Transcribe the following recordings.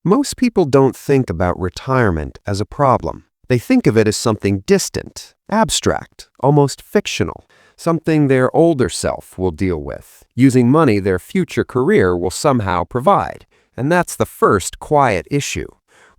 Most people don't think about retirement as a problem. They think of it as something distant, abstract, almost fictional, something their older self will deal with, using money their future career will somehow provide. And that's the first quiet issue.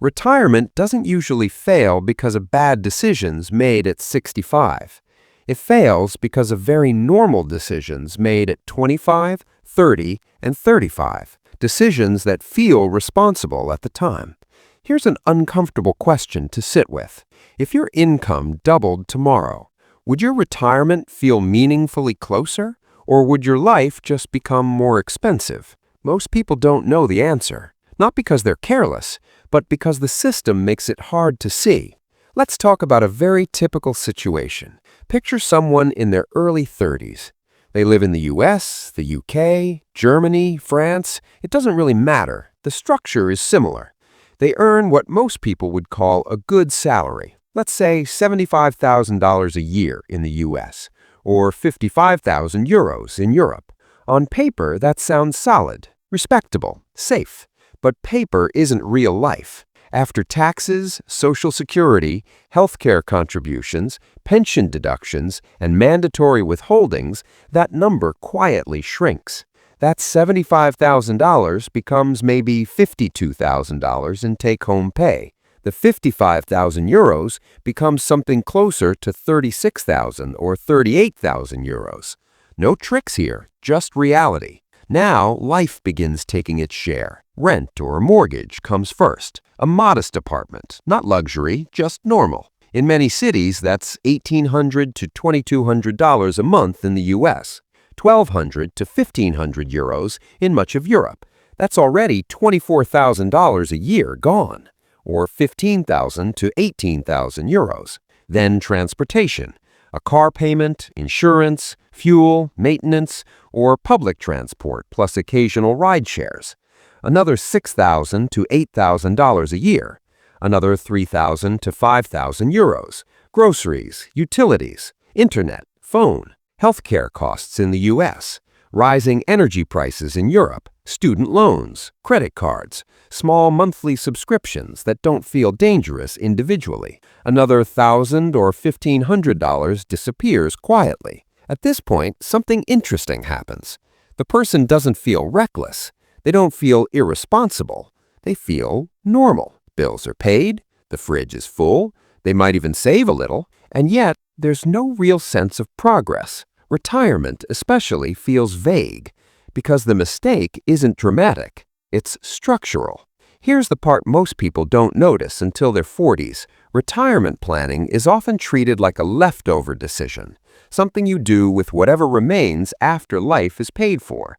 Retirement doesn't usually fail because of bad decisions made at 65. It fails because of very normal decisions made at 25, 30, and 35. Decisions that feel responsible at the time. Here's an uncomfortable question to sit with. If your income doubled tomorrow, would your retirement feel meaningfully closer, or would your life just become more expensive? Most people don't know the answer, not because they're careless, but because the system makes it hard to see. Let's talk about a very typical situation. Picture someone in their early 30s. They live in the US, the UK, Germany, France. It doesn't really matter. The structure is similar. They earn what most people would call a good salary. Let's say $75,000 a year in the US, or 55,000 euros in Europe. On paper, that sounds solid, respectable, safe. But paper isn't real life. After taxes, Social Security, healthcare contributions, pension deductions, and mandatory withholdings, that number quietly shrinks. That $75,000 becomes maybe $52,000 in take-home pay. The 55,000 euros becomes something closer to 36,000 or 38,000 euros. No tricks here, just reality. Now, life begins taking its share. Rent or mortgage comes first. A modest apartment, not luxury, just normal. In many cities, that's $1,800 to $2,200 a month in the US, $1,200 to €1,500 euros in much of Europe. That's already $24,000 a year gone, or 15,000 to 18,000 euros. Then transportation. A car payment, insurance, fuel, maintenance, or public transport plus occasional ride shares. Another $6,000 to $8,000 a year. Another 3,000 to 5,000 euros. Groceries, utilities, internet, phone, healthcare costs in the US, rising energy prices in Europe, student loans, credit cards, small monthly subscriptions that don't feel dangerous individually. Another $1,000 or $1,500 disappears quietly. At this point, something interesting happens. The person doesn't feel reckless. They don't feel irresponsible. They feel normal. Bills are paid, the fridge is full, they might even save a little, and yet there's no real sense of progress. Retirement especially feels vague, because the mistake isn't dramatic, it's structural. Here's the part most people don't notice until their 40s. Retirement planning is often treated like a leftover decision, something you do with whatever remains after life is paid for.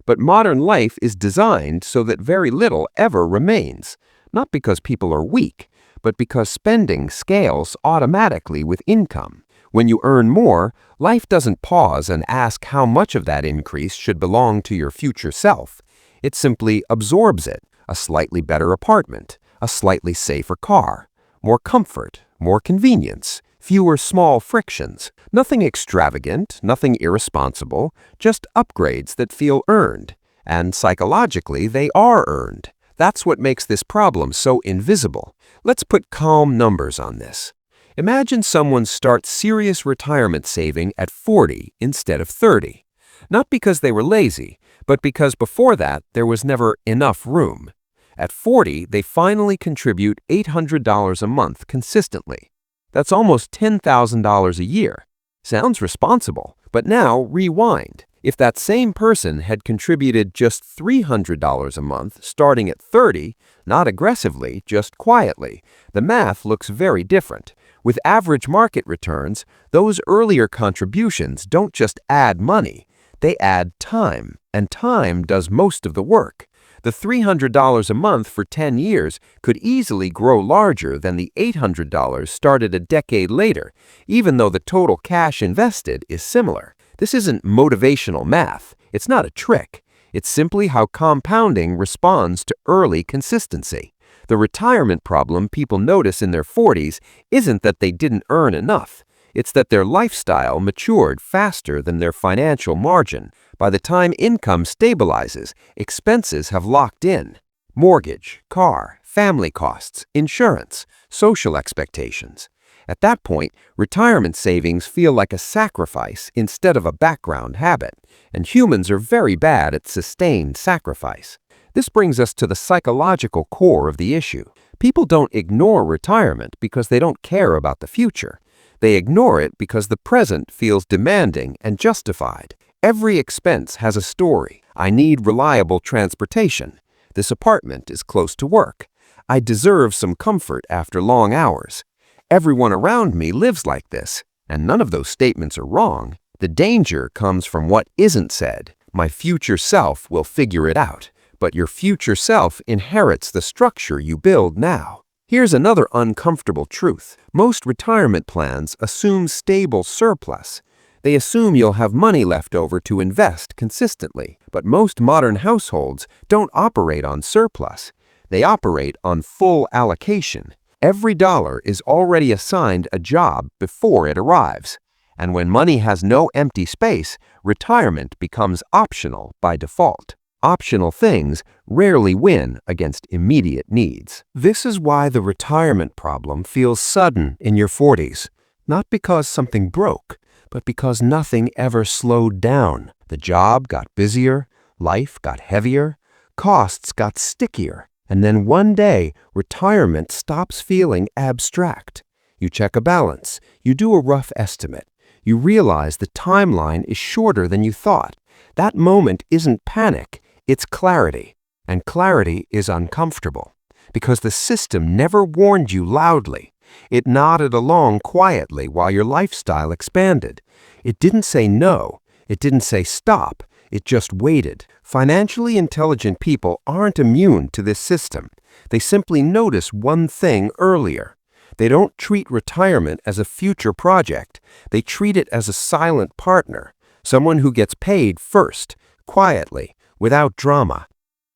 But modern life is designed so that very little ever remains, not because people are weak, but because spending scales automatically with income. When you earn more, life doesn't pause and ask how much of that increase should belong to your future self. It simply absorbs it. A slightly better apartment, a slightly safer car, more comfort, more convenience, fewer small frictions. Nothing extravagant, nothing irresponsible, just upgrades that feel earned. And psychologically, they are earned. That's what makes this problem so invisible. Let's put calm numbers on this. Imagine someone starts serious retirement saving at 40 instead of 30. Not because they were lazy, but because before that there was never enough room. At 40, they finally contribute $800 a month consistently. That's almost $10,000 a year. Sounds responsible, but now rewind. If that same person had contributed just $300 a month starting at 30, not aggressively, just quietly, the math looks very different. With average market returns, those earlier contributions don't just add money, they add time, and time does most of the work. The $300 a month for 10 years could easily grow larger than the $800 started a decade later, even though the total cash invested is similar. This isn't motivational math. It's not a trick. It's simply how compounding responds to early consistency. The retirement problem people notice in their 40s isn't that they didn't earn enough. It's that their lifestyle matured faster than their financial margin. By the time income stabilizes, expenses have locked in. Mortgage, car, family costs, insurance, social expectations. At that point, retirement savings feel like a sacrifice instead of a background habit, and humans are very bad at sustained sacrifice. This brings us to the psychological core of the issue. People don't ignore retirement because they don't care about the future. They ignore it because the present feels demanding and justified. Every expense has a story. I need reliable transportation. This apartment is close to work. I deserve some comfort after long hours. Everyone around me lives like this, and none of those statements are wrong. The danger comes from what isn't said. My future self will figure it out, but your future self inherits the structure you build now. Here's another uncomfortable truth. Most retirement plans assume stable surplus. They assume you'll have money left over to invest consistently, but most modern households don't operate on surplus. They operate on full allocation. Every dollar is already assigned a job before it arrives. And when money has no empty space, retirement becomes optional by default. Optional things rarely win against immediate needs. This is why the retirement problem feels sudden in your 40s. Not because something broke, but because nothing ever slowed down. The job got busier, life got heavier, costs got stickier. And then one day, retirement stops feeling abstract. You check a balance. You do a rough estimate. You realize the timeline is shorter than you thought. That moment isn't panic, it's clarity. And clarity is uncomfortable because the system never warned you loudly. It nodded along quietly while your lifestyle expanded. It didn't say no. It didn't say stop. It just waited. Financially intelligent people aren't immune to this system. They simply notice one thing earlier. They don't treat retirement as a future project. They treat it as a silent partner, someone who gets paid first, quietly, without drama.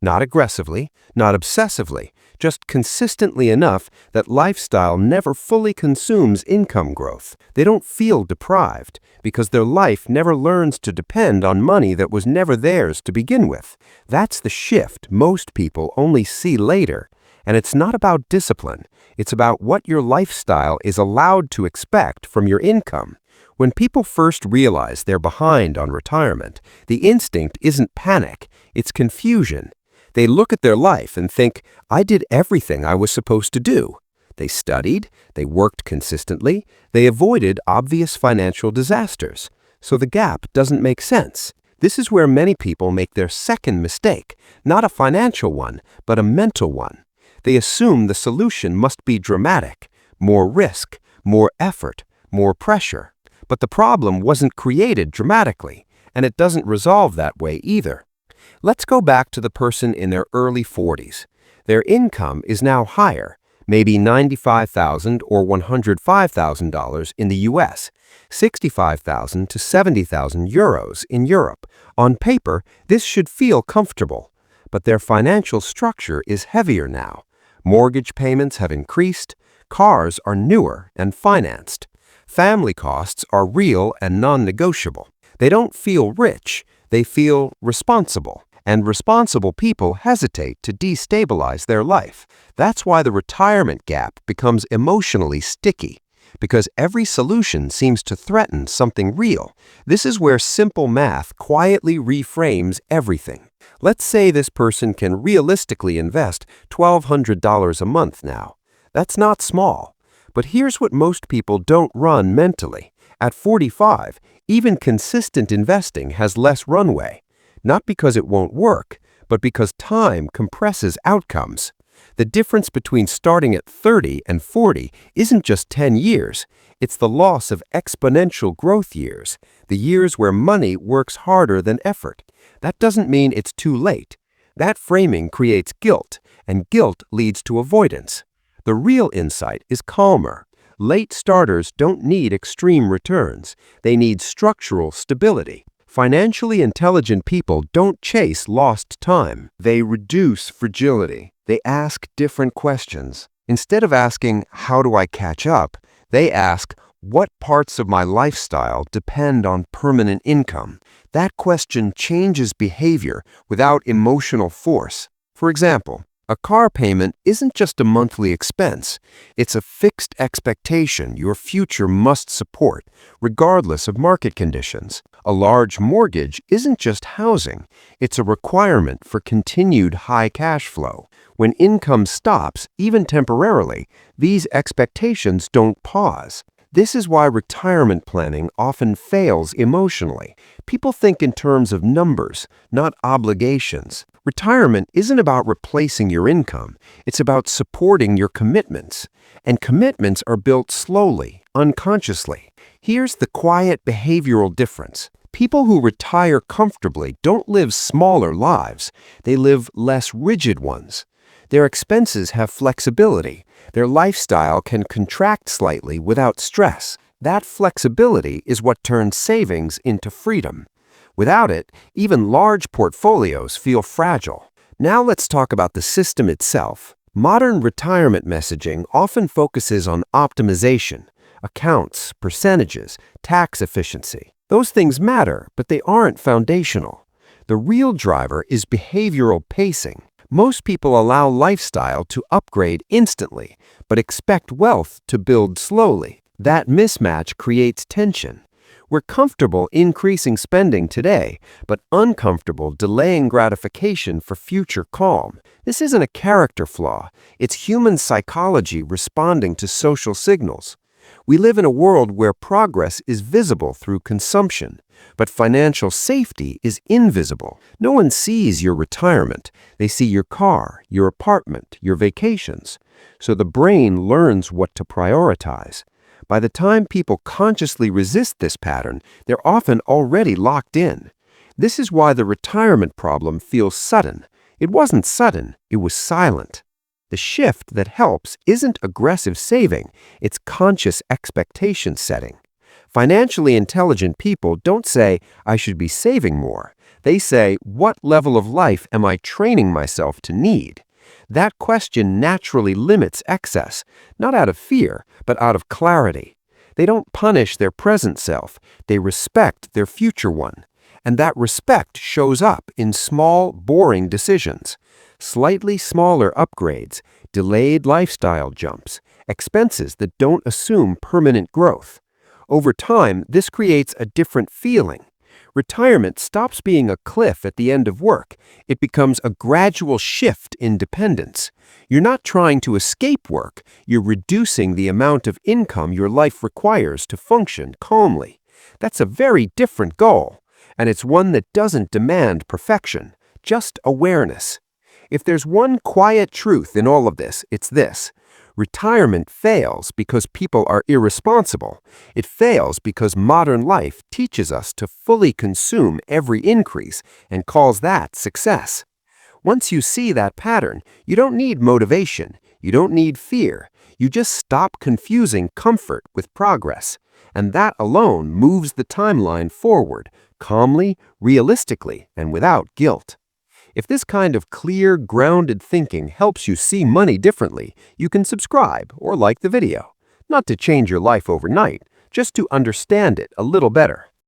Not aggressively, not obsessively, just consistently enough that lifestyle never fully consumes income growth. They don't feel deprived because their life never learns to depend on money that was never theirs to begin with. That's the shift most people only see later. And it's not about discipline. It's about what your lifestyle is allowed to expect from your income. When people first realize they're behind on retirement, the instinct isn't panic, it's confusion. They look at their life and think, I did everything I was supposed to do. They studied, they worked consistently, they avoided obvious financial disasters. So the gap doesn't make sense. This is where many people make their second mistake, not a financial one, but a mental one. They assume the solution must be dramatic, more risk, more effort, more pressure. But the problem wasn't created dramatically, and it doesn't resolve that way either. Let's go back to the person in their early 40s. Their income is now higher, maybe $95,000 or $105,000 in the US, 65,000 to 70,000 euros in Europe. On paper, this should feel comfortable, but their financial structure is heavier now. Mortgage payments have increased, cars are newer and financed. Family costs are real and non-negotiable. They don't feel rich, they feel responsible. And responsible people hesitate to destabilize their life. That's why the retirement gap becomes emotionally sticky, because every solution seems to threaten something real. This is where simple math quietly reframes everything. Let's say this person can realistically invest $1,200 a month now. That's not small. But here's what most people don't run mentally. At 45, even consistent investing has less runway. Not because it won't work, but because time compresses outcomes. The difference between starting at 30 and 40 isn't just 10 years. It's the loss of exponential growth years, the years where money works harder than effort. That doesn't mean it's too late. That framing creates guilt, and guilt leads to avoidance. The real insight is calmer. Late starters don't need extreme returns. They need structural stability. Financially intelligent people don't chase lost time. They reduce fragility. They ask different questions. Instead of asking, how do I catch up? They ask, what parts of my lifestyle depend on permanent income? That question changes behavior without emotional force. For example, A car payment isn't just a monthly expense. It's a fixed expectation your future must support, regardless of market conditions. A large mortgage isn't just housing. It's a requirement for continued high cash flow. When income stops, even temporarily, these expectations don't pause. This is why retirement planning often fails emotionally. People think in terms of numbers, not obligations. Retirement isn't about replacing your income. It's about supporting your commitments. And commitments are built slowly, unconsciously. Here's the quiet behavioral difference. People who retire comfortably don't live smaller lives. They live less rigid ones. Their expenses have flexibility. Their lifestyle can contract slightly without stress. That flexibility is what turns savings into freedom. Without it, even large portfolios feel fragile. Now let's talk about the system itself. Modern retirement messaging often focuses on optimization, accounts, percentages, tax efficiency. Those things matter, but they aren't foundational. The real driver is behavioral pacing. Most people allow lifestyle to upgrade instantly, but expect wealth to build slowly. That mismatch creates tension. We're comfortable increasing spending today, but uncomfortable delaying gratification for future calm. This isn't a character flaw. It's human psychology responding to social signals. We live in a world where progress is visible through consumption, but financial safety is invisible. No one sees your retirement. They see your car, your apartment, your vacations. So the brain learns what to prioritize. By the time people consciously resist this pattern, they're often already locked in. This is why the retirement problem feels sudden. It wasn't sudden, it was silent. The shift that helps isn't aggressive saving, it's conscious expectation setting. Financially intelligent people don't say, I should be saving more. They say, what level of life am I training myself to need? That question naturally limits excess, not out of fear, but out of clarity. They don't punish their present self, they respect their future one. And that respect shows up in small, boring decisions. Slightly smaller upgrades, delayed lifestyle jumps, expenses that don't assume permanent growth. Over time, this creates a different feeling. Retirement stops being a cliff at the end of work. It becomes a gradual shift in dependence. You're not trying to escape work. You're reducing the amount of income your life requires to function calmly. That's a very different goal, and it's one that doesn't demand perfection, just awareness. If there's one quiet truth in all of this, it's this. Retirement fails because people are irresponsible. It fails because modern life teaches us to fully consume every increase and calls that success. Once you see that pattern, you don't need motivation. You don't need fear. You just stop confusing comfort with progress. And that alone moves the timeline forward, calmly, realistically, and without guilt. If this kind of clear, grounded thinking helps you see money differently, you can subscribe or like the video. Not to change your life overnight, just to understand it a little better.